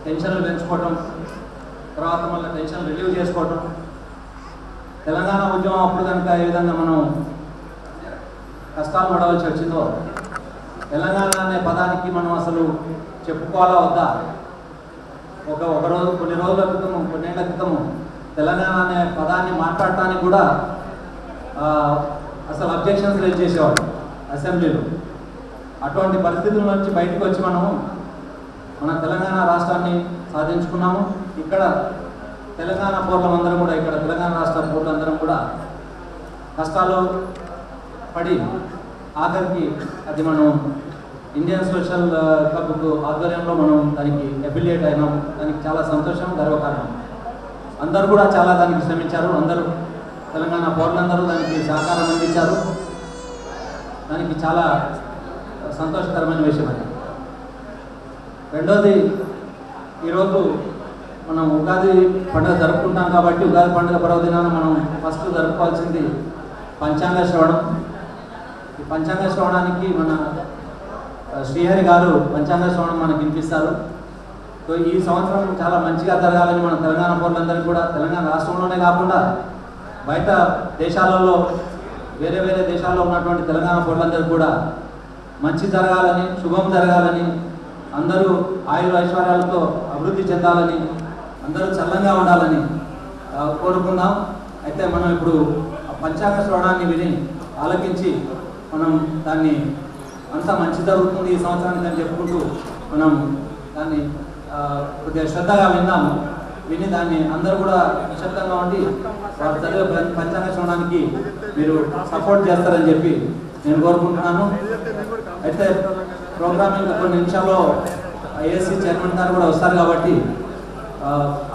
టెన్షన్లు పెంచుకోవటం, తర్వాత మళ్ళీ టెన్షన్ రిలీవ్ చేసుకోవటం. తెలంగాణ ఉద్యమం అప్పుడు కనుక ఏ విధంగా మనం కష్టాలు పడవలసి వచ్చిందో, తెలంగాణ అనే పదానికి మనం అసలు చెప్పుకోవాలా వద్దా? ఒక రోజు కొన్ని రోజుల క్రితము, కొన్నేళ్ల క్రితము తెలంగాణ అనే పదాన్ని మాట్లాడటానికి కూడా అసలు అబ్జెక్షన్స్ రేజ్ చేసేవాడు అసెంబ్లీలో. అటువంటి పరిస్థితుల నుంచి బయటకు వచ్చి మనము మన తెలంగాణ రాష్ట్రాన్ని సాధించుకున్నాము. ఇక్కడ తెలంగాణ పౌరులందరం కూడా, ఇక్కడ తెలంగాణ రాష్ట్ర పౌరులందరం కూడా కష్టాలు పడి ఆఖరికి అది మనం ఇండియన్ సోషల్ క్లబ్కు ఆధ్వర్యంలో మనం దానికి అఫిలియేట్ అయినాం. దానికి చాలా సంతోషం, గర్వకారణం. అందరూ కూడా చాలా దానికి శ్రమించారు. అందరూ తెలంగాణ పౌరులందరూ దానికి సహకారం అందించారు. దానికి చాలా సంతోషకరమైన విషయం అది. రెండోది, ఈరోజు మనం ఉగాది పండుగ జరుపుకుంటాం కాబట్టి ఉగాది పండుగ పర్వదినాన మనం ఫస్ట్ జరుపుకోవాల్సింది పంచాంగ శ్రవణం. ఈ పంచాంగ శ్రవణానికి మన శ్రీహరి గారు పంచాంగ శ్రవణం మనకి వినిపిస్తారు. సో ఈ సంవత్సరం చాలా మంచిగా జరగాలని మన తెలంగాణ పౌరులందరికీ కూడా, తెలంగాణ రాష్ట్రంలోనే కాకుండా బయట దేశాలలో, వేరే వేరే దేశాల్లో ఉన్నటువంటి తెలంగాణ పౌరులందరికీ కూడా మంచి జరగాలని, శుభం జరగాలని, అందరూ ఆయుర ఐశ్వర్యాలతో అభివృద్ధి చెందాలని, అందరూ చల్లంగా ఉండాలని కోరుకుందాం. అయితే మనం ఇప్పుడు పంచాంగ శ్రవణాన్ని విని ఆలకించి మనం దాన్ని అంతా మంచి జరుగుతుంది ఈ సంవత్సరానికి అని చెప్పుకుంటూ మనం దాన్ని కొద్దిగా శ్రద్ధగా విన్నాము. విని దాన్ని అందరూ కూడా నిశ్శబ్దంగా ఉండి వారు చదివే పంచాంగ శ్రవణానికి మీరు సపోర్ట్ చేస్తారని చెప్పి నేను కోరుకుంటున్నాను. అయితే ప్రోగ్రామింగ్ కొన్ని నిమిషాల్లో ఏఎస్సీ చైర్మన్ గారు కూడా వస్తారు కాబట్టి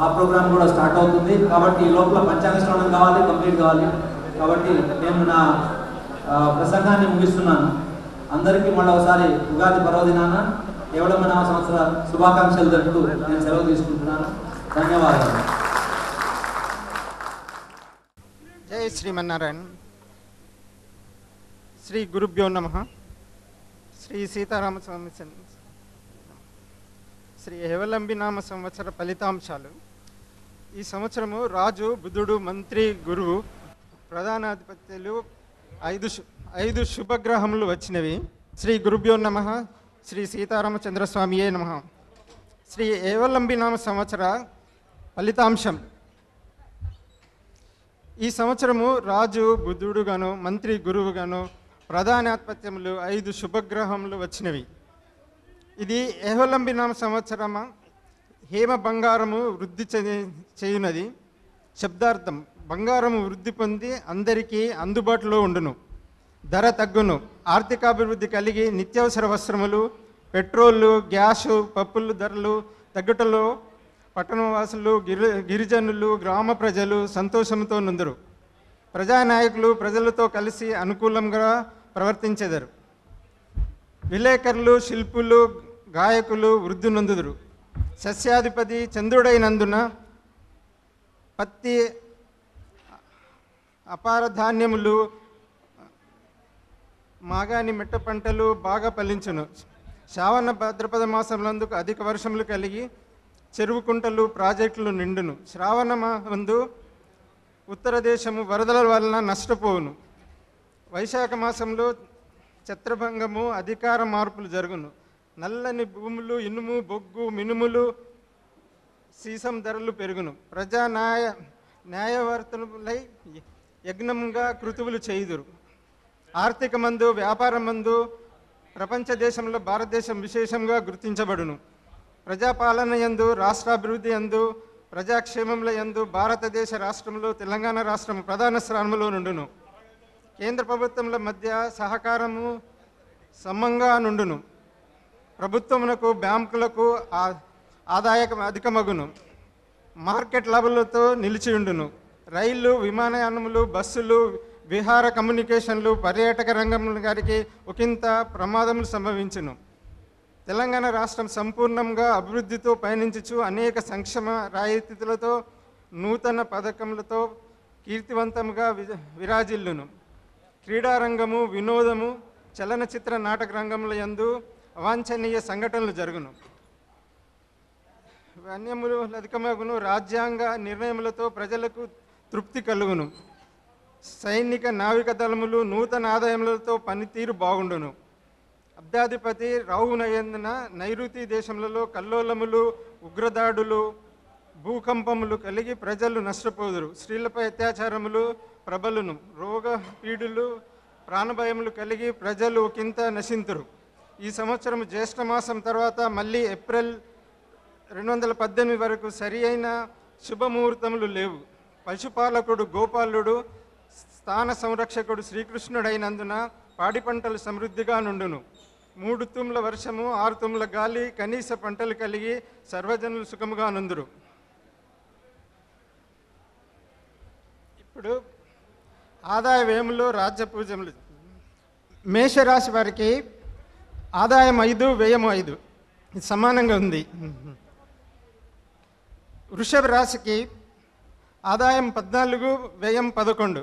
ఆ ప్రోగ్రామ్ కూడా స్టార్ట్ అవుతుంది. కాబట్టి ఈ లోపల పంచాంగ శ్రవణం కావాలి, కంప్లీట్ కావాలి. కాబట్టి నేను నా ప్రసంగాన్ని ముగిస్తున్నాను. అందరికీ మళ్ళీ ఒకసారి ఉగాది పర్వదినాన కేవలం నవ సంవత్సర శుభాకాంక్షలు జరుపుతూ నేను సెలవు తీసుకుంటున్నాను. ధన్యవాదాలు. జై శ్రీమన్నారాయణ. శ్రీ గురుభ్యో నమః. శ్రీ సీతారామస్వామి శ్రీ హేవలంబి నామ సంవత్సర ఫలితాంశాలు. ఈ సంవత్సరము రాజు, బుధుడు, మంత్రి, గురువు, ప్రధానాధిపత్యులు, ఐదు శుభగ్రహములు వచ్చినవి. శ్రీ గురుభ్యో నమః. శ్రీ సీతారామచంద్రస్వామియే నమః. శ్రీ హేవలంబి నామ సంవత్సర ఫలితాంశం. ఈ సంవత్సరము రాజు, బుధుడుగాను, మంత్రి, గురువుగాను, ప్రధానాధిపత్యములు 5 శుభగ్రహములు వచ్చినవి. ఇది హేవలంబి నామ సంవత్సరమా హేమ బంగారము వృద్ధి చేయునది. శబ్దార్థం: బంగారము వృద్ధి పొంది అందరికీ అందుబాటులో ఉండును, ధర తగ్గును, ఆర్థికాభివృద్ధి కలిగి నిత్యావసర వస్త్రములు, పెట్రోలు, గ్యాసు, పప్పులు ధరలు తగ్గుటలో పట్టణవాసులు, గిరిజనులు, గ్రామ ప్రజలు సంతోషంతో నుందురు. ప్రజానాయకులు ప్రజలతో కలిసి అనుకూలంగా ప్రవర్తించెదరు. విలేకరులు, శిల్పులు, గాయకులు వృద్ధి నొందుదురు. సస్యాధిపతి చంద్రుడైనందున పత్తి, అపార ధాన్యములు, మాగాని మెట్ట పంటలు బాగా ఫలించును. శ్రావణ భాద్రపద మాసములందుకు అధిక వర్షములు కలిగి చెరువు కుంటలు, ప్రాజెక్టులు నిండును. శ్రావణ మందు ఉత్తర దేశము వరదల వలన నష్టపోవును. వైశాఖ మాసంలో ఛత్రభంగము, అధికార మార్పులు జరుగును. నల్లని భూములు, ఇనుము, బొగ్గు, మినుములు, సీసం ధరలు పెరుగును. ప్రజా న్యాయవర్తనులై యజ్ఞంగా కృతువులు చేయుదురు. ఆర్థిక మందు, వ్యాపార మందు ప్రపంచ దేశంలో భారతదేశం విశేషంగా గుర్తించబడును. ప్రజాపాలన యందు, రాష్ట్రాభివృద్ధి యందు, ప్రజాక్షేమంల యందు భారతదేశ రాష్ట్రంలో తెలంగాణ రాష్ట్రం ప్రధాన స్థానంలో నుండును. కేంద్ర ప్రభుత్వముల మధ్య సహకారము సమంగా నుండును. ప్రభుత్వమునకు, బ్యాంకులకు ఆదాయం అధికమగును. మార్కెట్ లాభాలతో నిలిచియుండును. రైళ్లు, విమానయానములు, బస్సులు, విహార కమ్యూనికేషన్లు, పర్యాటక రంగం గారికి ఒకంత ప్రమాదములు సంభవించును. తెలంగాణ రాష్ట్రం సంపూర్ణంగా అభివృద్ధితో పయనించుచు అనేక సంక్షేమ రాయితీలతో, నూతన పథకములతో కీర్తివంతంగా విరాజిల్లును. క్రీడారంగము, వినోదము, చలనచిత్ర నాటక రంగముల యందు అవాంఛనీయ సంఘటనలు జరుగును. అన్యములు అధికమగును, రాజ్యాంగ నిర్ణయములతో ప్రజలకు తృప్తి కలుగును, సైనిక నావిక దళములు నూతన ఆదాయములతో పనితీరు బాగుండును. అబ్దాధిపతి రావునయందున నైరుతి దేశములలో కల్లోలములు, ఉగ్రదాడులు, భూకంపములు కలిగి ప్రజలు నష్టపోదురు. స్త్రీలపై అత్యాచారములు ప్రబలును, రోగ పీడులు, ప్రాణభయములు కలిగి ప్రజలు ఒకంత నశింతురు. ఈ సంవత్సరం జ్యేష్ఠమాసం తర్వాత మళ్ళీ ఏప్రిల్ 2018 వరకు సరి అయిన శుభముహూర్తములు లేవు. పశుపాలకుడు గోపాలుడు, స్థాన సంరక్షకుడు శ్రీకృష్ణుడైనందున పాడి పంటలు సమృద్ధిగా నుండును. 3 తుమ్ముల వర్షము, 6 తుమ్ముల గాలి, కనీస పంటలు కలిగి సర్వజనులు సుఖముగా నుందురు. ఇప్పుడు ఆదాయ వ్యయములు, రాజ్య పూజములు. మేషరాశి వారికి ఆదాయం 5, వ్యయం 5, ఇది సమానంగా ఉంది. వృషభ రాశికి ఆదాయం 14, వ్యయం 11.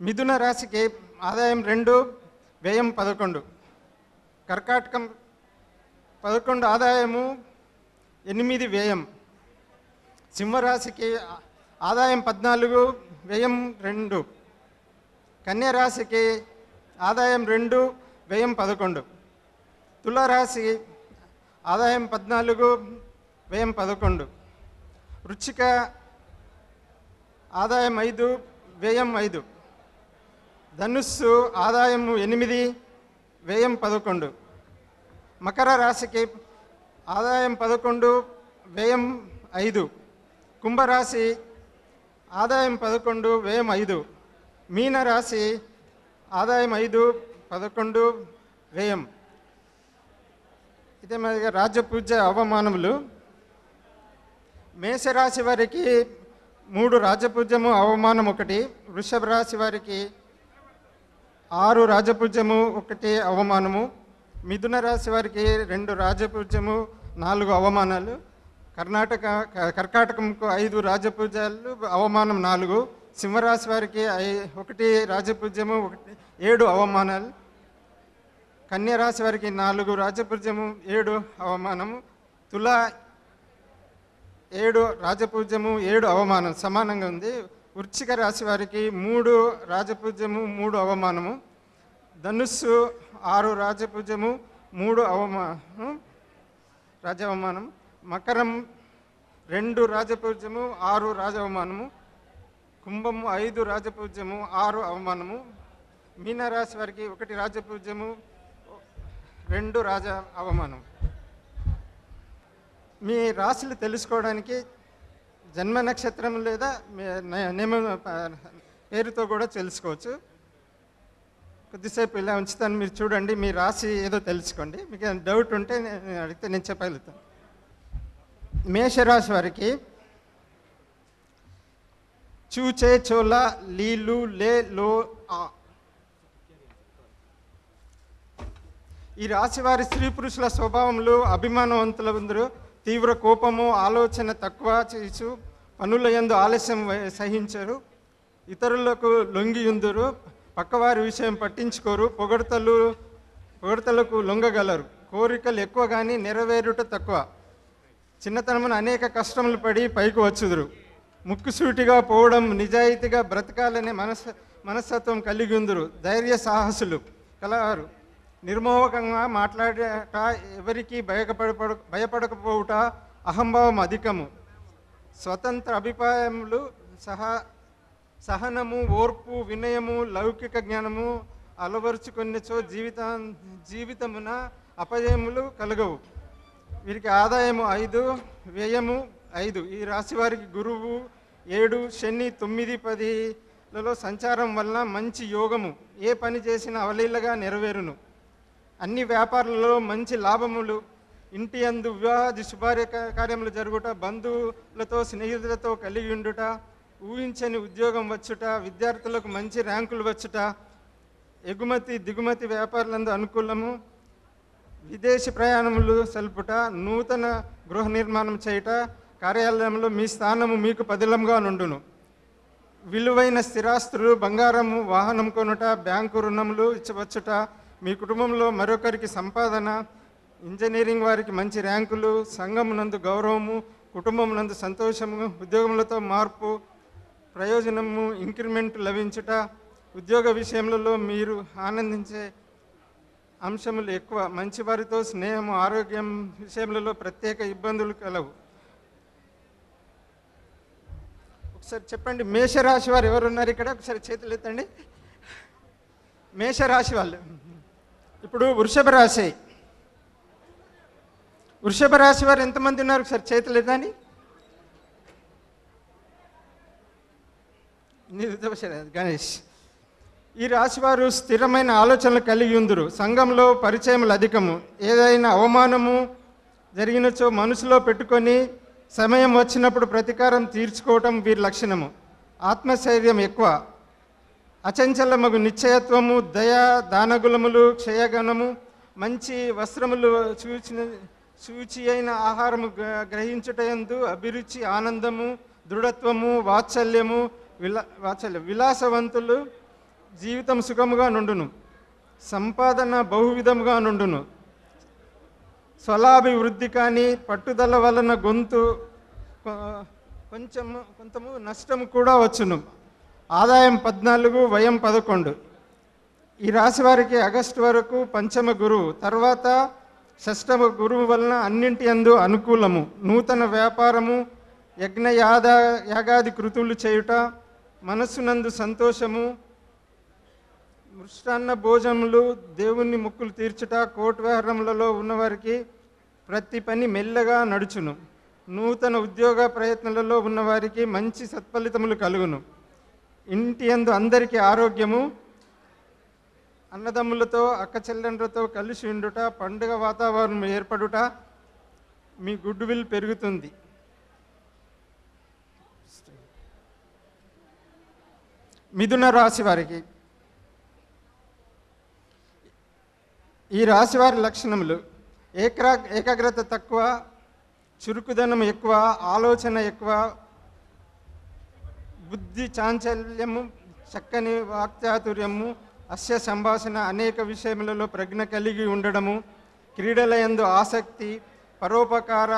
మిథున రాశికి ఆదాయం 2, వ్యయం 11. కర్కాటకం 11 ఆదాయము, 8 వ్యయం. సింహరాశికి ఆదాయం 14, వ్యయం 2. కన్యరాశికి ఆదాయం 2, వ్యయం 11. తులారాశి ఆదాయం 14, వ్యయం 11. వృశ్చిక ఆదాయం 5, వ్యయం 5. ధనుస్సు ఆదాయం 8, వ్యయం 11. మకర రాశికి ఆదాయం 11, వ్యయం 5. కుంభరాశి ఆదాయం 11, వ్యయం 5. మీనరాశి ఆదాయం 5, 11, వ్యయం. ఇదే మాదిరిగా రాజ్యపూజ్య అవమానములు. మేషరాశి వారికి 3 రాజ్యపూజ్యము, అవమానం 1. వృషభ రాశి వారికి 6 రాజపూజ్యము, 1 అవమానము. మిథున రాశి వారికి 2 రాజపూజ్యము, 4 అవమానాలు. కర్కాటకంకు 5 రాజపూజ్యాలు, అవమానం 4. సింహరాశి వారికి 1 రాజపూజ్యము, 7 అవమానాలు. కన్యరాశి వారికి 4 రాజపూజ్యము, 7 అవమానము. తుల 7 రాజపూజ్యము, 7 అవమానం, సమానంగా ఉంది. వృశ్చిక రాశి వారికి 3 రాజపూజ్యము, 3 అవమానము. ధనుస్సు 6 రాజపూజ్యము, 3 అవమానం, రాజవమానం. మకరం 2 రాజపూజ్యము, 6 రాజవమానము. కుంభము 5 రాజపూజ్యము, 6 అవమానము. మీనరాశి వారికి 1 రాజపూజ్యము, 2 రాజ అవమానం. మీ రాశులు తెలుసుకోవడానికి జన్మ నక్షత్రం లేదా నేమ పేరుతో కూడా తెలుసుకోవచ్చు. కొద్దిసేపు ఇలా ఉంచుతాను, మీరు చూడండి, మీ రాశి ఏదో తెలుసుకోండి. మీకు ఏమైనా డౌట్ ఉంటే అడిగితే నేను చెప్పగలుగుతాను. మేషరాశి వారికి చూచే, చోళ, లీలు, లే, లో, ఆ. ఈ రాశి వారి స్త్రీ పురుషుల స్వభావములు అభిమానవంతులందరూ తీవ్ర కోపము, ఆలోచన తక్కువ చేసు, పనుల యందు ఆలస్యం సహించరు, ఇతరులకు లొంగియుందురు, పక్కవారి విషయం పట్టించుకోరు, పొగడతలకు లొంగగలరు, కోరికలు ఎక్కువ కానీ నెరవేరుట తక్కువ, చిన్నతనమున అనేక కష్టములు పడి పైకి వచ్చుదురు, ముక్కుసూటిగా పోవడం, నిజాయితీగా బ్రతకాలనే మనస్తత్వం కలిగి ఉందురు, ధైర్య సాహసులు కలవారు, నిర్మోహకంగా మాట్లాడట, ఎవరికి భయపడకపోవుట, అహంభావం అధికము, స్వతంత్ర అభిప్రాయములు, సహనము, ఓర్పు, వినయము, లౌకిక జ్ఞానము అలవరుచుకొనిచో జీవితమున అపజయములు కలగవు. వీరికి ఆదాయము 5, వ్యయము 5. ఈ రాశి వారికి గురువు 7, శని 9, 10లలో సంచారం వలన మంచి యోగము, ఏ పని చేసినా అవలీలగా నెరవేరును, అన్ని వ్యాపారాలలో మంచి లాభములు, ఇంటి యందు వివాహాది శుభార్య కార్యములు జరుగుట, బంధువులతో స్నేహితులతో కలిగి ఉండుట, ఊహించని ఉద్యోగం వచ్చుట, విద్యార్థులకు మంచి ర్యాంకులు వచ్చుట, ఎగుమతి దిగుమతి వ్యాపారులందు అనుకూలము, విదేశీ ప్రయాణములు సల్పుట, నూతన గృహ నిర్మాణం చేయుట, కార్యాలయంలో మీ స్థానము మీకు పదిలంగా నుండును, విలువైన స్థిరాస్తులు, బంగారము, వాహనం కొనుట, బ్యాంకు రుణములు ఇచ్చవచ్చుట, మీ కుటుంబంలో మరొకరికి సంపాదన, ఇంజనీరింగ్ వారికి మంచి ర్యాంకులు, సంఘం నందు గౌరవము, కుటుంబం నందు సంతోషము, ఉద్యోగములతో మార్పు, ప్రయోజనము, ఇంక్రిమెంట్ లభించుట, ఉద్యోగ విషయములలో మీరు ఆనందించే అంశములు ఎక్కువ, మంచివారితో స్నేహము, ఆరోగ్యం విషయములలో ప్రత్యేక ఇబ్బందులు కలవు. ఒకసారి చెప్పండి, మేషరాశి వారు ఎవరున్నారు ఇక్కడ? ఒకసారి చేతులు ఎత్తండి. మేషరాశి వాళ్ళు. ఇప్పుడు వృషభ రాశి. వృషభ రాశి వారు ఎంతమంది ఉన్నారు? ఒకసారి చేతులు ఎత్తండి. గణేష్. ఈ రాశివారు స్థిరమైన ఆలోచనలు కలిగి ఉందరు. సంఘంలో పరిచయములు అధికము. ఏదైనా అవమానము జరిగినచో మనసులో పెట్టుకొని సమయం వచ్చినప్పుడు ప్రతీకారం తీర్చుకోవటం వీరి లక్షణము. ఆత్మశైర్యం ఎక్కువ. అచంచలమగు నిశ్చయత్వము, దయ, దానగులములు, క్షయగణము, మంచి వస్త్రములు, సూచి అయిన ఆహారము గ్రహించుటయందు అభిరుచి, ఆనందము, దృఢత్వము, వాత్సల్యము, విలాసవంతులు, జీవితం సుఖముగా నుండును, సంపాదన బహువిధముగా నుండును, స్వలాభివృద్ధి కానీ పట్టుదల వలన కొంచెము నష్టము కూడా వచ్చును. ఆదాయం 14, వ్యయం 11. ఈ రాశి వారికి ఆగస్టు వరకు పంచమ గురువు, తర్వాత షష్టమ గురువు వలన అన్నింటి యందు అనుకూలము. నూతన వ్యాపారము, యాగాది కృతులు చేయుట, మనస్సునందు సంతోషము, మృష్టాన్న భోజనములు, దేవుని మొక్కులు తీర్చుట, కోర్టు వ్యవహారములలో ఉన్నవారికి ప్రతి పని మెల్లగా నడుచును. నూతన ఉద్యోగ ప్రయత్నాలలో ఉన్నవారికి మంచి సత్ఫలితములు కలుగును. ఇంటి యందు అందరికీ ఆరోగ్యము, అన్నదమ్ములతో అక్కచెల్లెండ్లతో కలిసి ఉండుట, పండుగ వాతావరణం ఏర్పడుట, మీ గుడ్ విల్ పెరుగుతుంది. మిథున రాశి వారికి. ఈ రాశివారి లక్షణములు: ఏకాగ్రత తక్కువ, చురుకుదనం ఎక్కువ, ఆలోచన ఎక్కువ, బుద్ధి చాంచల్యము, చక్కని వాక్చాతుర్యము, అస్య సంభాషణ, అనేక విషయములలో ప్రజ్ఞ కలిగి ఉండడము, క్రీడల యందు ఆసక్తి, పరోపకార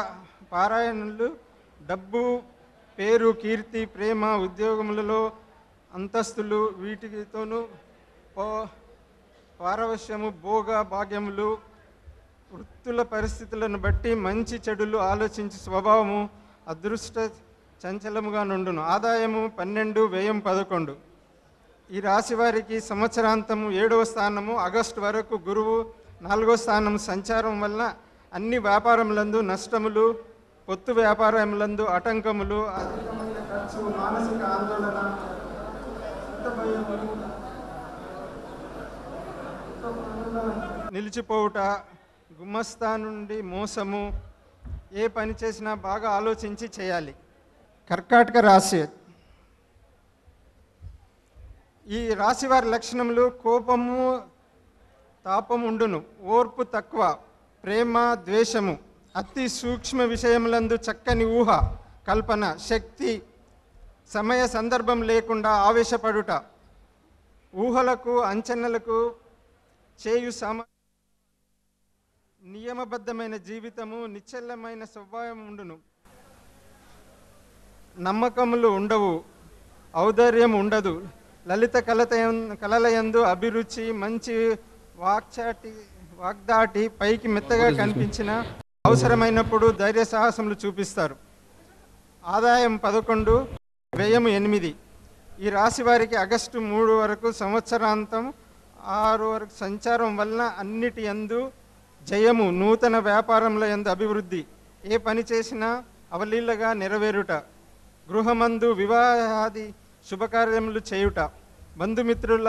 పారాయణలు, డబ్బు, పేరు, కీర్తి, ప్రేమ, ఉద్యోగములలో అంతస్తులు, వీటితోనూ పారవశ్యము, భోగ భాగ్యములు, వృత్తుల పరిస్థితులను బట్టి మంచి చెడులు ఆలోచించే స్వభావము, అదృష్ట చంచలముగా నుండును. ఆదాయము 12, వ్యయం 11. ఈ రాశి వారికి సంవత్సరాంతము 7వ స్థానము, ఆగస్టు వరకు గురువు, 4వ స్థానం సంచారం వలన అన్ని వ్యాపారములందు నష్టములు, పొత్తు వ్యాపారములందు ఆటంకములు, అధికమైన ఖర్చు, మానసిక ఆందోళన, నిలిచిపోవుట, గుమస్తా నుండి మోసము, ఏ పని చేసినా బాగా ఆలోచించి చేయాలి. కర్కాటక రాశి. ఈ రాశి వారి లక్షణములు: కోపము, తాపము ఉండును, ఓర్పు తక్కువ, ప్రేమ, ద్వేషము, అతి సూక్ష్మ విషయములందు చక్కని ఊహ, కల్పన శక్తి, సమయ సందర్భం లేకుండా ఆవేశపడుట, ఊహలకు అంచనలకు చేయు నియమబద్ధమైన జీవితము, నిశ్చలమైన స్వభావం ఉండును, నమ్మకములు ఉండవు, ఔదార్యం ఉండదు, లలిత కళలయందు అభిరుచి, మంచి వాగ్దాటి, పైకి మెత్తగా కనిపించిన అవసరమైనప్పుడు ధైర్య సాహసములు చూపిస్తారు. ఆదాయం 11, వ్యయం 8. ఈ రాశి వారికి ఆగస్టు 3 వరకు సంవత్సరాంతం 6 వరకు సంచారం వలన అన్నిటి యందు జయము, నూతన వ్యాపారముల యందు అభివృద్ధి, ఏ పని చేసినా అవలీలగా నెరవేరుట, గృహమందు వివాహాది శుభకార్యములు చేయుట, బంధుమిత్రుల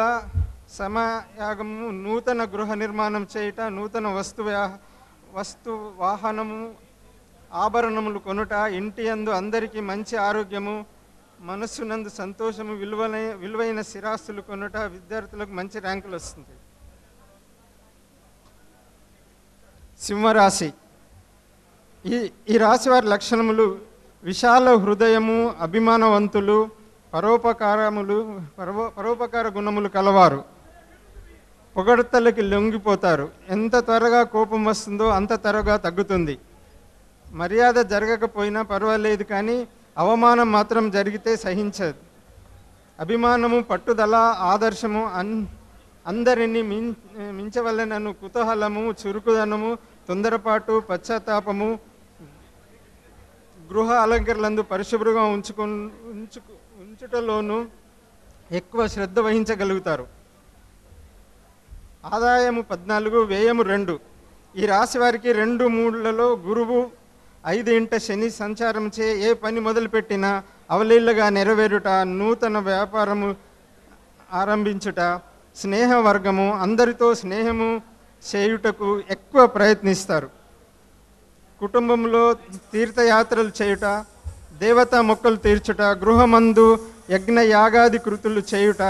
సమాయాగము, నూతన గృహ నిర్మాణం చేయుట, నూతన వస్తు వాహనము, ఆభరణములు కొనుట, ఇంటి యందు అందరికీ మంచి ఆరోగ్యము, మనస్సునందు సంతోషము, విలువైన స్థిరాస్తులు కొనుట, విద్యార్థులకు మంచి ర్యాంకులు వస్తుంది. సింహరాశి. ఈ రాశి వారి లక్షణములు: విశాల హృదయము, అభిమానవంతులు, పరోపకార గుణములు కలవారు, పొగడ్తలకి లొంగిపోతారు. ఎంత త్వరగా కోపం వస్తుందో అంత త్వరగా తగ్గుతుంది. మర్యాద జరగకపోయినా పర్వాలేదు, కానీ అవమానం మాత్రం జరిగితే సహించదు. అభిమానము, పట్టుదల, ఆదర్శము, అందరినీ మించవలనను కుతూహలము, చురుకుదనము, తొందరపాటు, పశ్చాత్తాపము, గృహ అలంకరణలందు పరిశుభ్రంగా ఉంచుటలోనూ ఎక్కువ శ్రద్ధ వహించగలుగుతారు. ఆదాయము 14, వ్యయము 2. ఈ రాశి వారికి 2, 3లలో గురువు, 5 ఇంట శని సంచారం చే ఏ పని మొదలుపెట్టినా అవలీలగా నెరవేరుట, నూతన వ్యాపారము ఆరంభించుట, స్నేహవర్గము, అందరితో స్నేహము చేయుటకు ఎక్కువ ప్రయత్నిస్తారు. కుటుంబంలో తీర్థయాత్రలు చేయుట, దేవతా మొక్కలు తీర్చుట, గృహమందు యజ్ఞ యాగాది కృతులు చేయుట,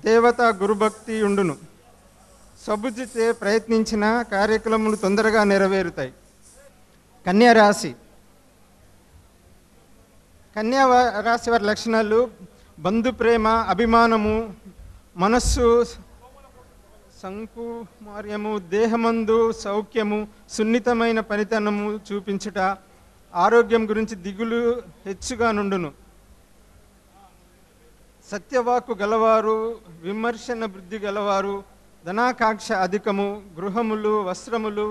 దేవతా గురుభక్తి ఉండును. సబుద్ధితే ప్రయత్నించిన కార్యక్రమాలు తొందరగా నెరవేరుతాయి. కన్యా రాశి. కన్యా రాశి వారి లక్షణాలు: బంధు ప్రేమ, అభిమానము, మనస్సు సంకుమార్యము, దేహమందు సౌఖ్యము, సున్నితమైన పనితనము చూపించుట, ఆరోగ్యం గురించి దిగులు హెచ్చుగా నుండును. సత్యవాక్కు గలవారు, విమర్శన బుద్ధి గలవారు, ధనాకాంక్ష అధికము, గృహములు, వస్త్రములు,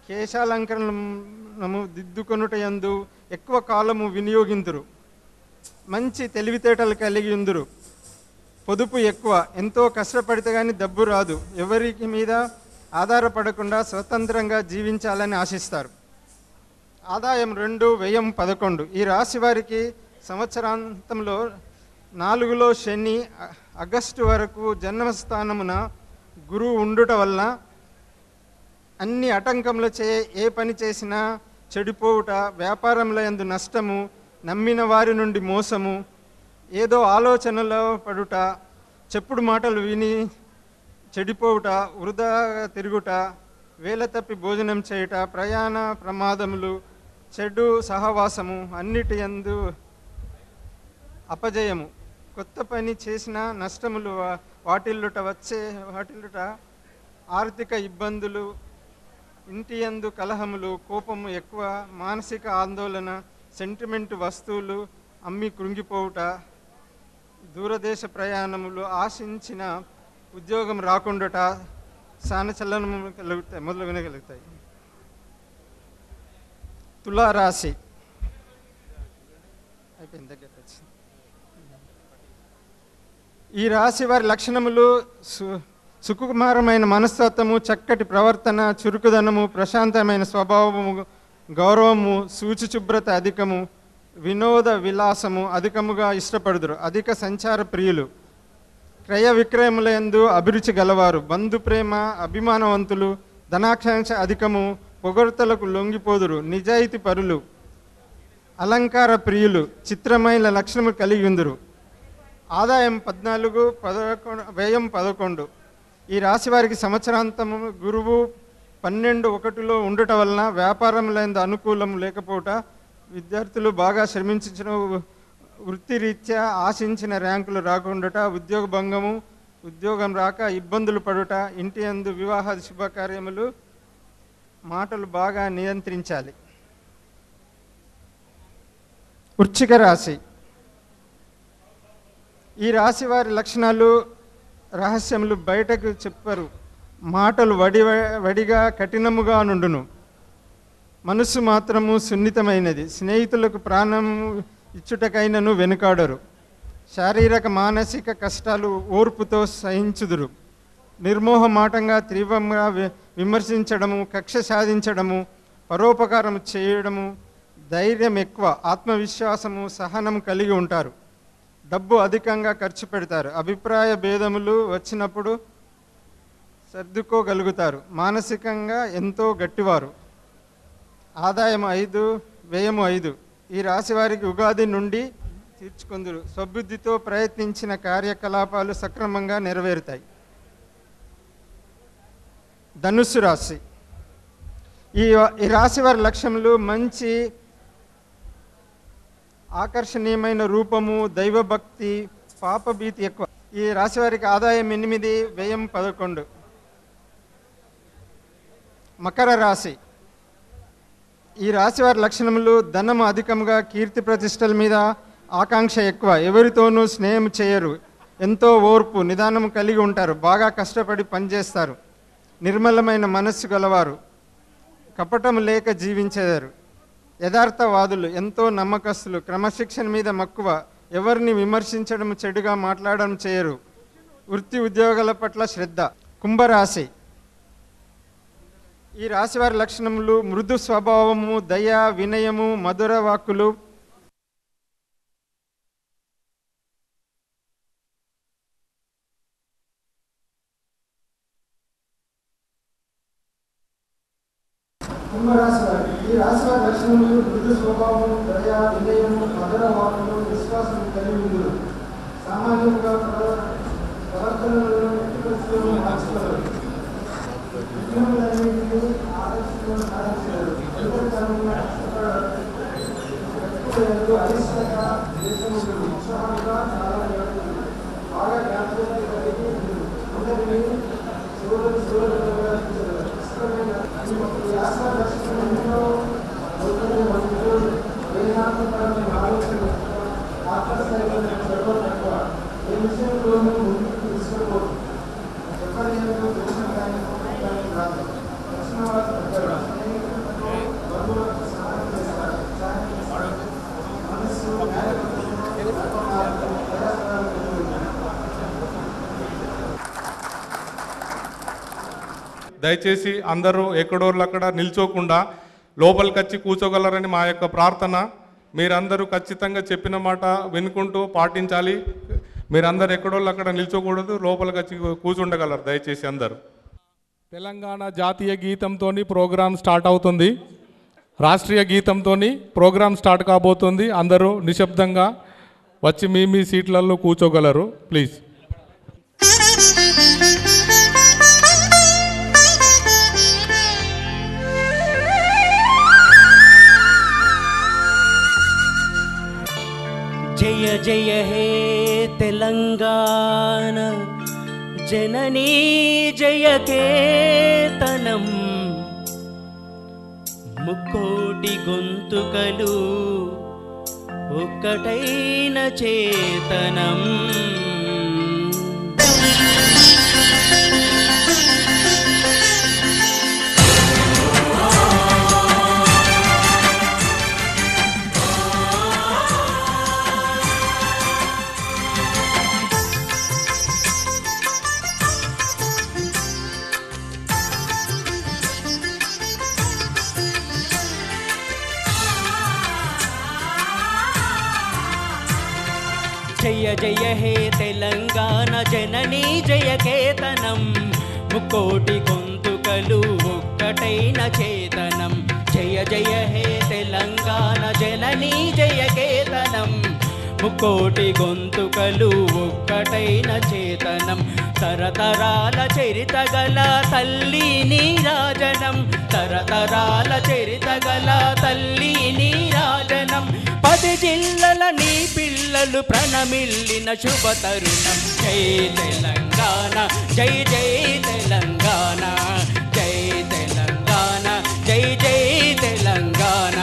కేశాలంకరణము దిద్దుకొనుటయందు ఎక్కువ కాలము వినియోగింతురు. మంచి తెలివితేటలు కలిగి ఉందురు. పొదుపు ఎక్కువ. ఎంతో కష్టపడితే కానీ డబ్బు రాదు. ఎవరికి మీద ఆధారపడకుండా స్వతంత్రంగా జీవించాలని ఆశిస్తారు. ఆదాయం 2, వ్యయం 11. ఈ రాశి వారికి సంవత్సరాంతంలో 4లో శని, ఆగస్టు వరకు జన్మస్థానమున గురువు ఉండుట వలన అన్ని ఆటంకములు ఏ పని చేసినా చెడిపోవుట, వ్యాపారంలో యందు నష్టము, నమ్మిన వారి నుండి మోసము, ఏదో ఆలోచనలో పడుట, చెప్పుడు మాటలు విని చెడిపోవుట, వృధా తిరుగుట, వేల తప్పి భోజనం చేయుట, ప్రయాణ ప్రమాదములు, చెడు సహవాసము, అన్నిటి యందు అపజయము, కొత్త పని చేసిన నష్టములు వాటిల్లుట, ఆర్థిక ఇబ్బందులు, ఇంటి యందు కలహములు, కోపము ఎక్కువ, మానసిక ఆందోళన, సెంటిమెంట్ వస్తువులు అమ్మి కృంగిపోవుట, దూరదేశ ప్రయాణములు, ఆశించిన ఉద్యోగం రాకుండాట, స్థానచలనము కలుగుతాయి, మొదలు వినగలుగుతాయి. తులారాశి. అయిపోయింది, దగ్గర వచ్చింది. ఈ రాశి వారి లక్షణములు: సుకుమారమైన మనస్తత్వము, చక్కటి ప్రవర్తన, చురుకుదనము, ప్రశాంతమైన స్వభావము, గౌరవము, శుచిశుభ్రత అధికము, వినోద విలాసము అధికముగా ఇష్టపడుదురు. అధిక సంచార ప్రియులు, క్రయ విక్రయములందు అభిరుచి గలవారు, బంధు ప్రేమ, అభిమానవంతులు, ధనాకాంక్ష అధికము, పొగడ్తలకు లొంగిపోదురు, నిజాయితీ పరులు, అలంకార ప్రియులు, చిత్రమైన లక్షణము కలిగి ఉందురు. ఆదాయం 14, 11, వ్యయం 11. ఈ రాశి వారికి సంవత్సరాంతము గురువు 12, 1లో ఉండటం వలన వ్యాపారములందు అనుకూలం లేకపోవట, విద్యార్థులు బాగా శ్రమించిన వృత్తిరీత్యా ఆశించిన ర్యాంకులు రాకుండాట, ఉద్యోగ భంగము, ఉద్యోగం రాక ఇబ్బందులు పడుట, ఇంటి యందు వివాహ శుభకార్యములు, మాటలు బాగా నియంత్రించాలి. వృశ్చిక రాశి. ఈ రాశి వారి లక్షణాలు: రహస్యములు బయటకు చెప్పరు, మాటలు వడిగా కఠినముగా నుండును, మనస్సు మాత్రము సున్నితమైనది, స్నేహితులకు ప్రాణము ఇచ్చుటకైనను వెనుకాడరు, శారీరక మానసిక కష్టాలు ఓర్పుతో సహించుదురు, నిర్మోహమాటంగా తీవ్రంగా విమర్శించడము, కక్ష సాధించడము, పరోపకారం చేయడము, ధైర్యం ఎక్కువ, ఆత్మవిశ్వాసము, సహనం కలిగి ఉంటారు. డబ్బు అధికంగా ఖర్చు పెడతారు. అభిప్రాయ భేదములు వచ్చినప్పుడు సర్దుకోగలుగుతారు. మానసికంగా ఎంతో గట్టివారు. ఆదాయం 5, వ్యయము 5. ఈ రాశి వారికి ఉగాది నుండి తీర్చుకుందురు. స్వబుద్ధితో ప్రయత్నించిన కార్యకలాపాలు సక్రమంగా నెరవేరుతాయి. ధనుస్సు రాశి. ఈ రాశి వారి లక్ష్యములు: మంచి ఆకర్షణీయమైన రూపము, దైవభక్తి, పాపభీతి ఎక్కువ. ఈ రాశి వారికి ఆదాయం 8, వ్యయం 11. మకర రాశి. ఈ రాశి వారి లక్షణములు: ధనము అధికంగా, కీర్తి ప్రతిష్టల మీద ఆకాంక్ష ఎక్కువ, ఎవరితోనూ స్నేహం చేయరు, ఎంతో ఓర్పు నిదానం కలిగి ఉంటారు, బాగా కష్టపడి పనిచేస్తారు, నిర్మలమైన మనస్సు గలవారు, కపటము లేక జీవించేదారు, యథార్థవాదులు, ఎంతో నమ్మకస్తులు, క్రమశిక్షణ మీద మక్కువ, ఎవరిని విమర్శించడం చెడుగా మాట్లాడడం చేయరు, వృత్తి ఉద్యోగాల పట్ల శ్రద్ధ. కుంభరాశి. ఈ రాశివారి లక్షణములు: మృదు స్వభావము, దయ, వినయము, మధుర వాక్కులు, కుంభరాశి వారి. ఈ రాశి వారి లక్షణములు: మృదు స్వభావము, దయ, వినయము, మధుర వాక్కులు, విశ్వాసం కలిగి ఉండును. సామాన్యంగా ప్రవర్తనలను ఎట్టి పరిస్థితులను మార్చుకోరు. విజ్ఞానులన్నింటినీ ఆదర్శంగా సాధించగలరు. అంతర్కరణంగా కష్టపడరు. వ్యక్తులందు అయిష్టత, దేశముండును. ఉత్సాహంగా చాలా జరుగుతుంది. బాగా జ్ఞాపకం కలిగి ఉండును. అందరినీ సోదరులుగా చూడగలరు. ఇష్టమైన ఈ రాశి వారి లక్షణంలో వేదాంతపరమైన ఆలోచన ఆత్మస్థైర్యం తక్కువ. ఏ విషయంలోనూ ముందుకు తీసుకోకూడదు. ఎవరైనా దోషం కానీ కాదు. దక్షిణ వారి దగ్గర స్నేహితులతో బంధువులకు సహాయం చేస్తారు. మనస్సు దయచేసి అందరూ ఎక్కడోళ్ళక్కడ నిల్చోకుండా లోపలికి వచ్చి కూర్చోగలరని మా యొక్క ప్రార్థన. మీరందరూ ఖచ్చితంగా చెప్పిన మాట వినుకుంటూ పాటించాలి. మీరందరూ ఎక్కడోళ్ళు అక్కడ నిల్చోకూడదు, లోపలికి వచ్చి కూర్చుండగలరు దయచేసి అందరూ. తెలంగాణ జాతీయ గీతంతో ప్రోగ్రాం స్టార్ట్ అవుతుంది. రాష్ట్రీయ గీతంతో ప్రోగ్రాం స్టార్ట్ కాబోతుంది. అందరూ నిశ్శబ్దంగా వచ్చి మీ సీట్లలో కూర్చోగలరు ప్లీజ్. జయ జయ హే తెలంగాణ జననీ జయ కేతనం, ముక్కోటి గొంతుకలు ఒక్కటైన చేతనం. జయ జయ హే తెలంగాణ జననీ జయ కేతనం, ముక్కోటి గొంతుకలు ఒక్కటైన చేతనం. జయ జయ హే తెలంగాణ జననీ జయ కేతనం, ముక్కోటి గొంతుకలు ఒక్కటైన చేతనం. తరతరాల చరిత గల తల్లి నీరాజనం, తరతరాల చరిత గల తల్లి నీరాజనం. 10 జిల్లల నీ పిల్లలు ప్రణమిల్లిన శుభ తరుణం. జై తెలంగాణ జై జై తెలంగాణ, జై తెలంగాణ జై జై తెలంగాణ.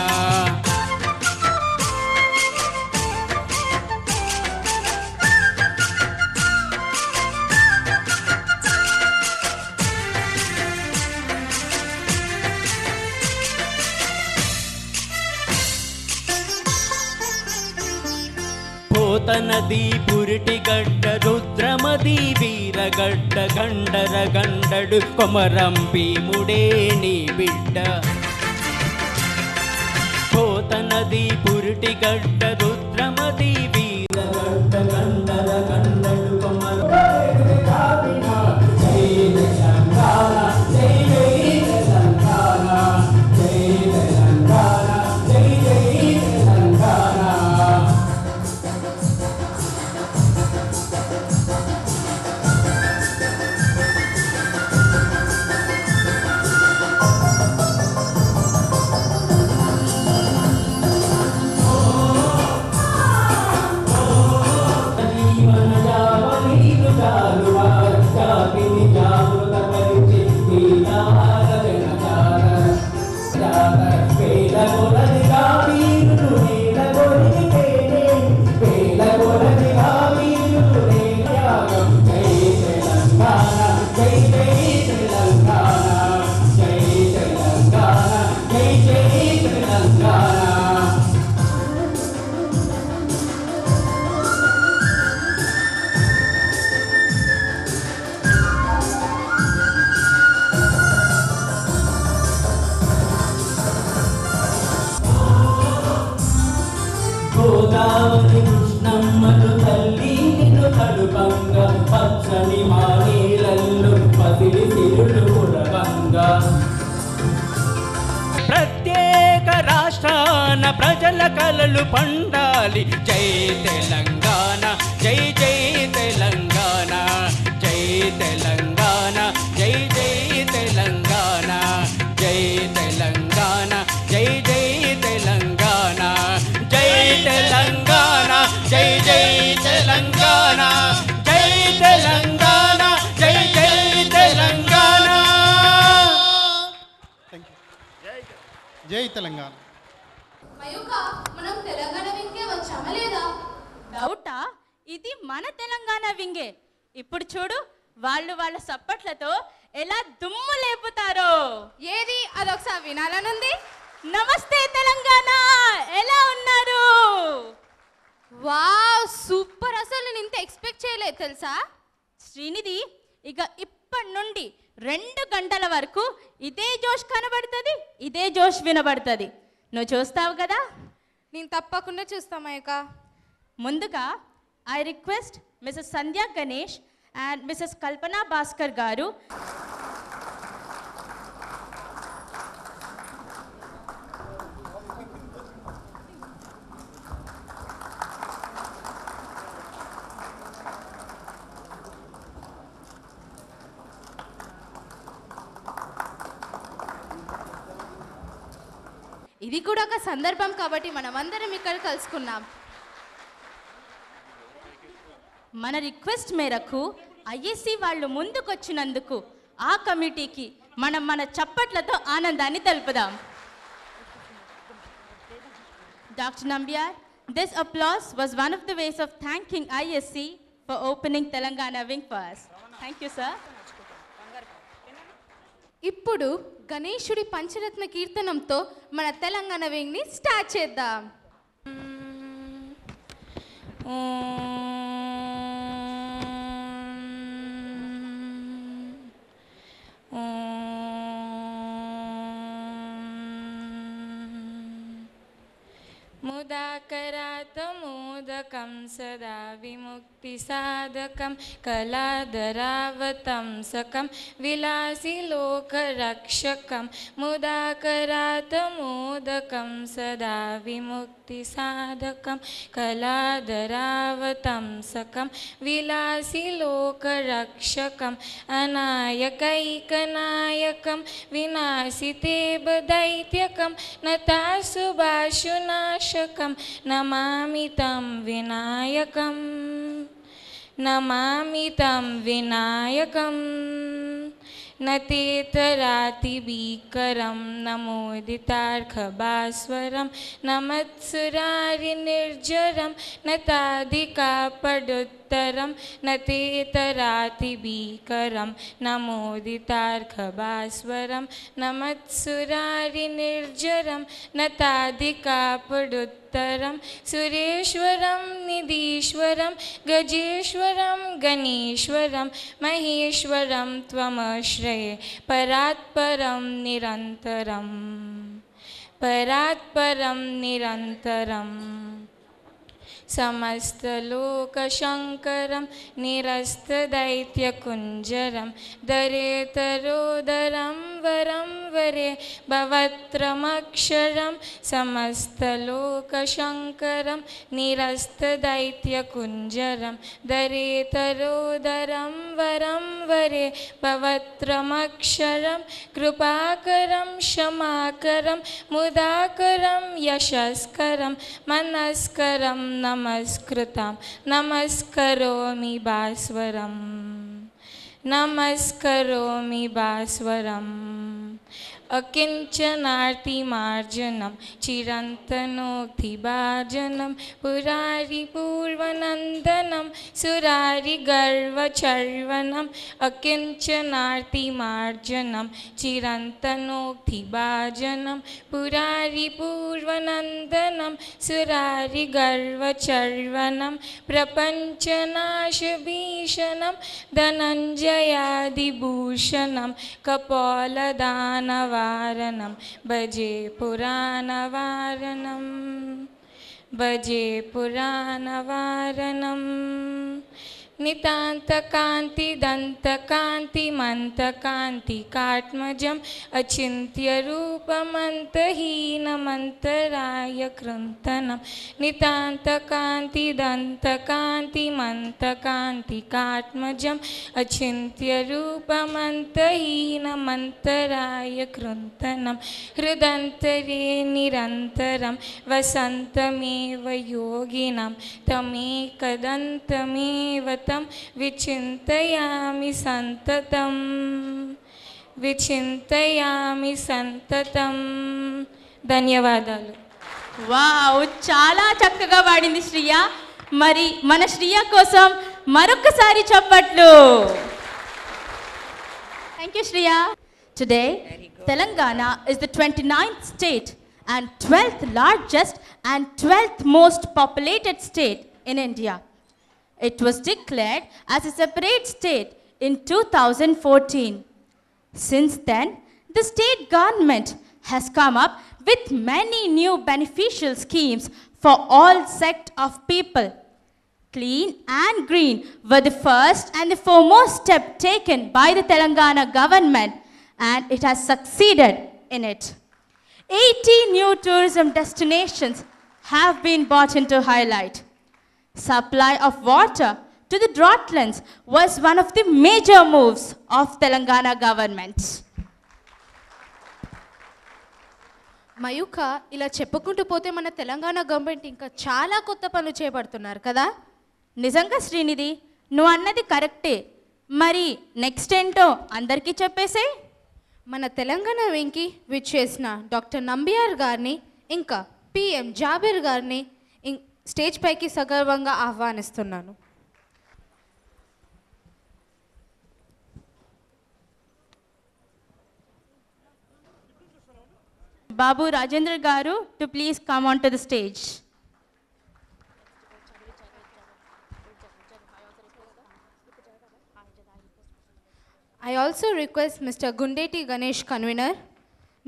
పోతనది పురిటిగడ్డ రుద్రమది వీరగడ్డ, గండర గండడు కొమరం భీముడే నీ బిడ్డ. పోతనది పురిటిగడ్డ రుద్రమది వీరగడ్డ, గండర గండడు కొమరం. జై తెలంగాణ జై జై తెలంగాణ, జై తెలంగాణ జై జై తెలంగాణ. గోదావరి కృష్ణమ్మను తల్లి నిన్ను తడుపంగా పచ్చని మానేలల్లో పసిడి సిరులు కురవంగా ప్రత్యేక రాష్ట్రాన ప్రజల కలలు పండాలి జై తెలంగాణ జై జై తెలంగాణ జై తెలంగాణ జై జై తెలంగాణ జై తెలంగాణ జై జై తెలంగాణ జై తెలంగాణ జై జై తెలంగాణ జై తెలంగాణ జై జై తెలంగాణ. జై తెలంగాణ. మయూక మనం తెలంగాణ వింగే వచ్చామా లేదా? డౌటా? ఇది మన తెలంగాణ వింగే. ఇప్పుడు చూడు వాళ్ళు వాళ్ళ సప్పట్లతో ఎలా దుమ్ము లేపుతారో. ఏది అదొకసారి వినాలనుంది. నమస్తే తెలంగాణ, ఎలా ఉన్నారు? వావ్ సూపర్, అసలు నేను ఇంత ఎక్స్పెక్ట్ చేయలేదు తెలుసా. శ్రీనిధి, ఇక ఇప్పటి నుండి 2 గంటల వరకు ఇదే జోష్ కనబడుతుంది, ఇదే జోష్ వినబడుతుంది. నువ్వు చూస్తావు కదా? నేను తప్పకుండా చూస్తా మయూక. ముందుగా I request Mrs Sandhya Ganesh and Mrs Kalpana Bhaskar garu ఇది కూడా ఒక సందర్భం కాబట్టి మనమందరం ఇక్కడ కలుసుకున్నాం. మన రిక్వెస్ట్ మేరకు ఐఎస్సి వాళ్ళు ముందుకొచ్చినందుకు ఆ కమిటీకి మనం మన చప్పట్లతో ఆనందాన్ని తెలుపుదాం. Doctor Nambiar, this applause was one of the ways of thanking ISC for opening Telangana wing for us. Thank you, sir. ఇప్పుడు గణేశుడి పంచరత్న కీర్తనంతో మన తెలంగాణ వింగ్ని స్టార్ట్ చేద్దాం. मुदाकरातमोदकं सदा विमुक्तिसाधकं कलाधरावतंसकं विलासिलोकरक्षकं मुदाकरातमोदकं सदा विमुक्तिसाधकं कलाधरावतंसकं विलासिलोकरक्षकम् अनायकैकनायकं विनाशिते दैत्यकं नतासुभाषुनाशकं नमामि तं विनायकं नमामि तं विनायकं नतेतरातिभीकरं नमोदितार्कभास्वरं नमत्सुरारिनिर्जरं नताधिकापडुत्तरं नतेतरातिभीकरं नमोदितार्कभास्वरं नमत्सुरारिनिर्जरं नताधिकापडुत्तरं सुरेश्वरं निधीश्वरं गजेश्वरं गणेश्वरं महेश्वरं त्वमश्रये परात्परं निरन्तरं परात्परं निरन्तरम् समस्तलोकशङ्करं निरस्तदैत्यकुञ्जरं दरेतरोदरं वरं वरे भवत्रमक्षरं समस्तलोकशङ्करं निरस्तदैत्यकुञ्जरं दरेतरोदरं वरं वरे भवत्रमक्षरं कृपाकरं क्षमाकरं मुदाकरं यशस्करं मनस्करं नमस्कृतं नमस्करोमि भास्वरं नमस्करोमि भास्वरम् अकिञ्चनार्तिमार्जनं चिरन्तनोक्तिभाजनं पुरारिपूर्वनन्दनं सुरारिगर्वचर्वणम् अकिञ्चनार्तिमार्जनं चिरन्तनोक्तिभाजनं पुरारिपूर्वनन्दनं सुरारिगर्वचर्वणं प्रपञ्चनाशभीषणं धनञ्जयादिभूषणं कपोलदानवारणं भजे पुराणवारणं భజే పురాణవారణం నితాంతకాంతిదంతకాంతిమంతకాంతికాత్మజం అచింత్యరూపమంతహీనమంతరాయ కృంతనం నితాంతకాంతిదంతకాంతిమంతకాంతికాత్మజం అచింత్యరూపమంతహీనమంతరాయ కృంతనం హృదంతరే నిరంతరం వసంతమేవ యోగినం తమేకదంతమేవ తం విచింతయామి సంతతం. ధన్యవాదాలు. వావ్, చాలా చక్కగా పాడింది శ్రియ. మరి మన శ్రియ కోసం మరొకసారి చప్పట్లు. Thank you Shriya. Today Telangana is the 29th state and 12th largest and 12th most populated state in India. It was declared as a separate state in 2014. Since then, the state government has come up with many new beneficial schemes for all sects of people. Clean and green were the first and the foremost step taken by the Telangana government, and it has succeeded in it. 80 new tourism destinations have been brought into highlight. Supply of water to the droughlands was one of the major moves of Telangana government. Mayuka, ఇలా చెప్పుకుంటూ పోతే మన Telangana government ఇంకా చాలా కొత్త పనులు చేపడుతున్నారు కదా. నిజంగా శ్రీనిధి, నువ్వు అన్నది కరెక్టే. మరి నెక్స్ట్ ఏంటో అందరికీ చెప్పేసే. మన తెలంగాణ వెంకి విచ్చేసిన డాక్టర్ నంబియార్ గారిని ఇంకా పిఎం జాబీర్ గారిని స్టేజ్ పైకి సగర్వంగా ఆహ్వానిస్తున్నాను. బాబు రాజేంద్ర గారు to please come on to the stage. I also request Mr. Gundeti Ganesh convener,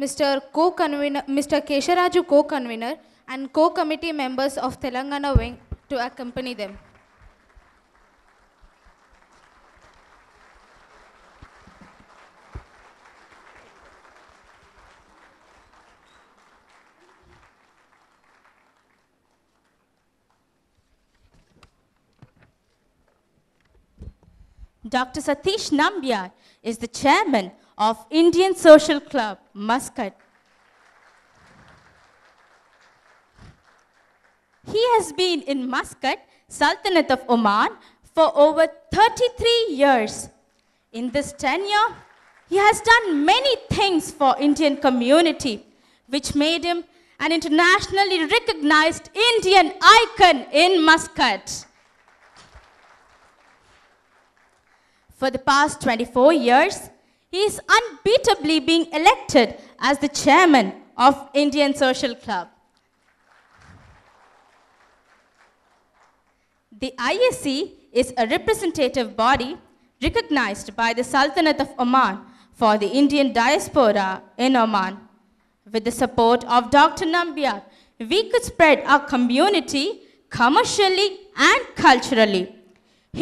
Mr. Kesharaju co-convener and co-committee members of Telangana wing to accompany them. Dr. Satish Nambiar is the chairman of Indian Social Club, Muscat. He has been in Muscat, Sultanate of Oman, for over 33 years. In this tenure, he has done many things for Indian community, which made him an internationally recognized Indian icon in Muscat. For the past 24 years, he is unbeatably being elected as the chairman of Indian Social Club. The ISC is a representative body recognized by the Sultanate of Oman for the Indian diaspora in Oman. With the support of Dr. Nambiar, we could spread our community commercially and culturally.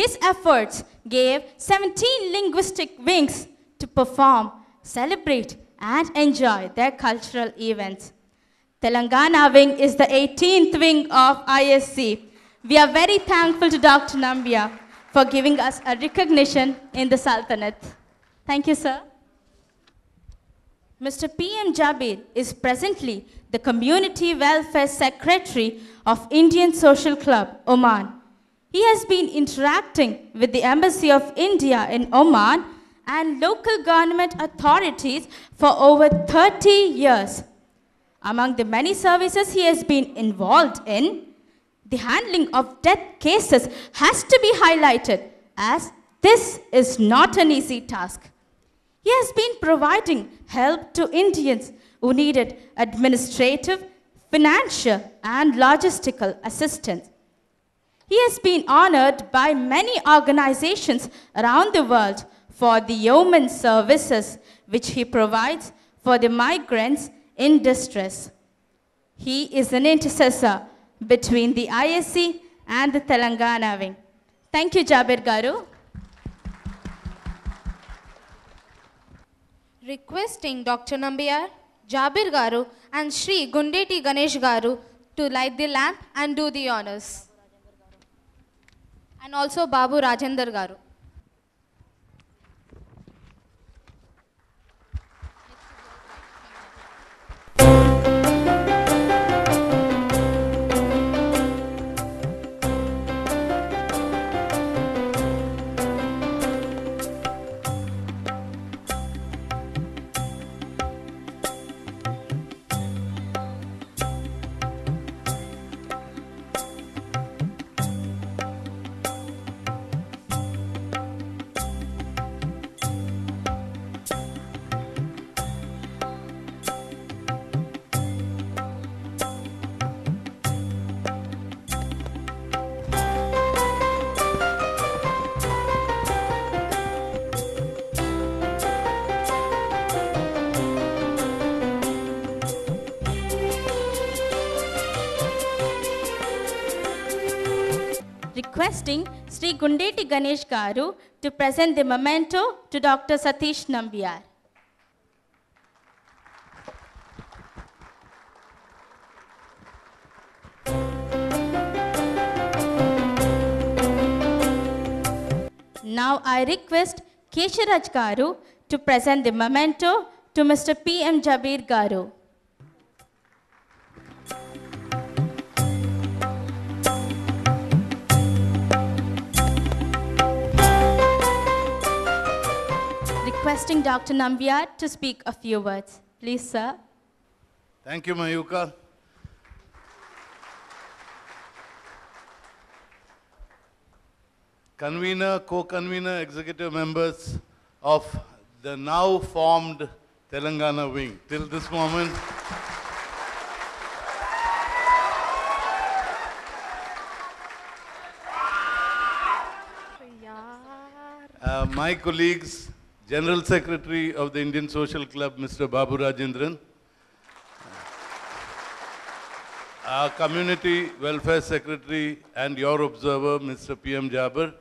His efforts gave 17 linguistic wings to perform, celebrate, and enjoy their cultural events. Telangana wing is the 18th wing of ISC. We are very thankful to Dr. Nambiar for giving us a recognition in the Sultanate. Thank you, sir. Mr. P.M. Jabir is presently the Community Welfare Secretary of Indian Social Club, Oman. He has been interacting with the Embassy of India in Oman and local government authorities for over 30 years. Among the many services he has been involved in, the handling of death cases has to be highlighted, as this is not an easy task. He has been providing help to Indians who needed administrative, financial, and logistical assistance. He has been honored by many organizations around the world for the yeoman services which he provides for the migrants in distress. He is an intercessor between the ISC and the Telangana wing. Thank you, Jabir Garu. Requesting Dr. Nambiar, Jabir Garu and Shri Gundeti Ganesh Garu to light the lamp and do the honors. And also Babu Rajendra Garu. Requesting Sri Gundeti Ganesh Garu to present the memento to Dr. Satish Nambiar. Now I request Kesharaj Garu to present the memento to Mr. P.M. Jabir Garu. Requesting Dr. Nambiar to speak a few words. Please, sir. Thank you, Mayuka. Convener, co-convener, executive members of the now formed Telangana wing. Till this moment, my colleagues, General Secretary of the Indian Social Club, Mr. Babu Rajendran, our Community Welfare Secretary and your observer, Mr. P.M. Jabir,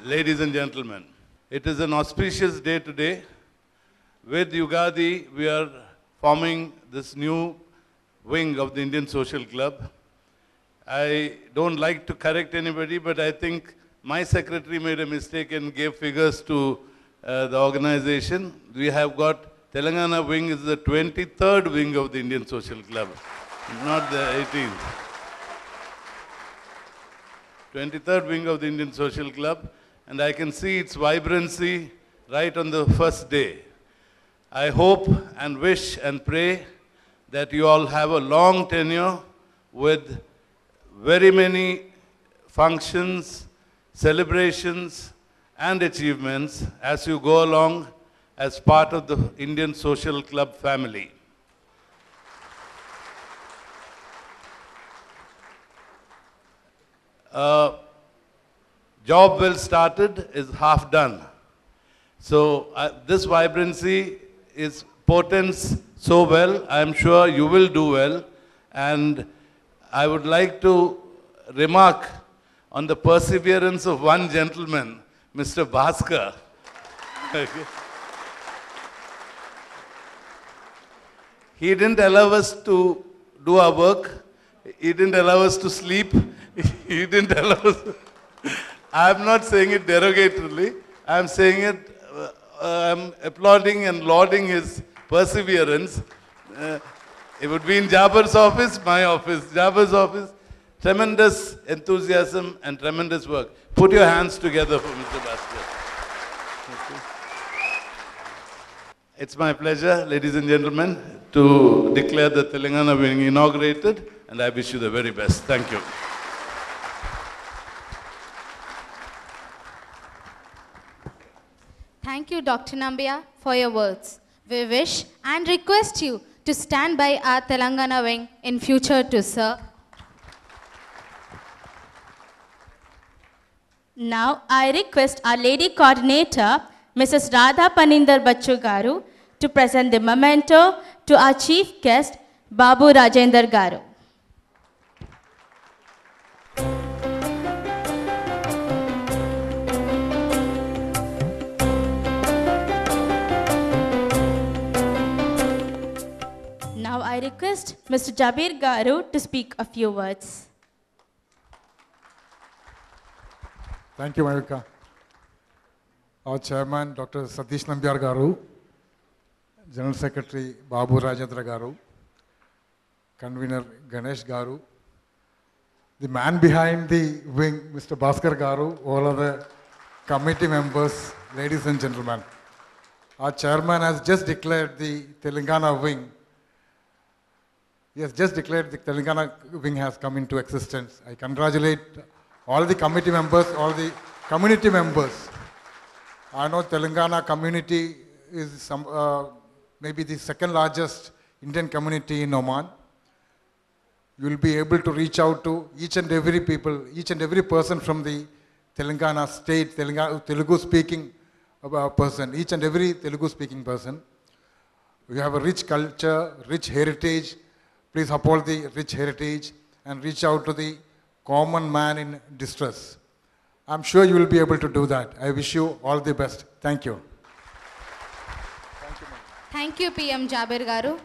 ladies and gentlemen, it is an auspicious day today. With Yugadi, we are forming this new wing of the Indian Social Club. I don't like to correct anybody, but I think my secretary made a mistake and gave figures to the organization. We have got Telangana wing is the 23rd wing of the Indian Social Club, not the 18th. 23rd wing of the Indian Social Club, and I can see its vibrancy right on the first day. I hope and wish and pray that you all have a long tenure with very many functions, celebrations, and achievements as you go along as part of the Indian Social Club family. Job well started is half done. So this vibrancy portends so well. I am sure you will do well. And I would like to remark on the perseverance of one gentleman, Mr. Bhaskar. He didn't allow us to do our work. He didn't allow us to sleep. He didn't allow us. I'm not saying it derogatorily. I'm saying it, I'm applauding and lauding his perseverance. It would be in Jabir's office, my office, Jabir's office. Tremendous enthusiasm and tremendous work. Put your hands together for Mr. Bhaskar. It's my pleasure, ladies and gentlemen, to declare the Telangana wing inaugurated, and I wish you the very best. Thank you. Thank you, Dr. Nambiar, for your words. We wish and request you to stand by our Telangana wing in future to serve. Now I request our lady coordinator, Mrs. Radha Paninder Bachu Garu, to present the memento to our chief guest, Babu Rajendra Garu. request Mr. Jabir Garu to speak a few words. Thank you, Mayuka. Our chairman, Dr. Satish Nambiar Garu, General Secretary Babu Rajendra Garu, Convener Ganesh Garu, the man behind the wing, Mr. Bhaskar Garu, all other committee members, ladies and gentlemen. Our chairman has just declared the Telangana wing. He has just declared the Telangana wing has come into existence. I congratulate all the committee members, all the community members. I know Telangana community is maybe the second largest Indian community in Oman. You will be able to reach out to each and every people, each and every person from the Telangana state, Telugu speaking person, each and every Telugu speaking person. We have a rich culture, rich heritage. Please uphold the rich heritage and reach out to the common man in distress. I'm sure you will be able to do that. I wish you all the best. Thank you. Thank you, PM Jabir Garu.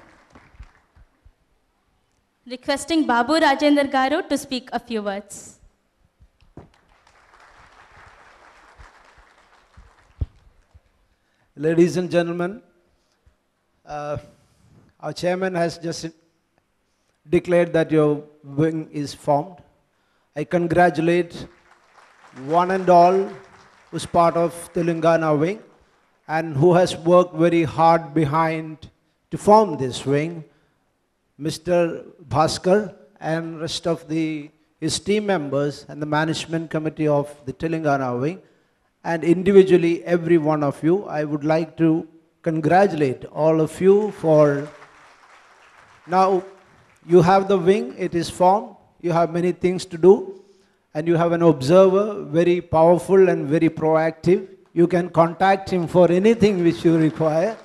Requesting Babu Rajendra Garu to speak a few words. Ladies and gentlemen, our chairman has just declared that your wing is formed. I congratulate one and all who's part of Telangana wing and who has worked very hard behind to form this wing. Mr. Bhaskar and rest of his team members and the management committee of the Telangana wing, and individually every one of you, I would like to congratulate all of you for now you have the wing, it is formed, you have many things to do, and you have an observer, very powerful and very proactive. You can contact him for anything which you require.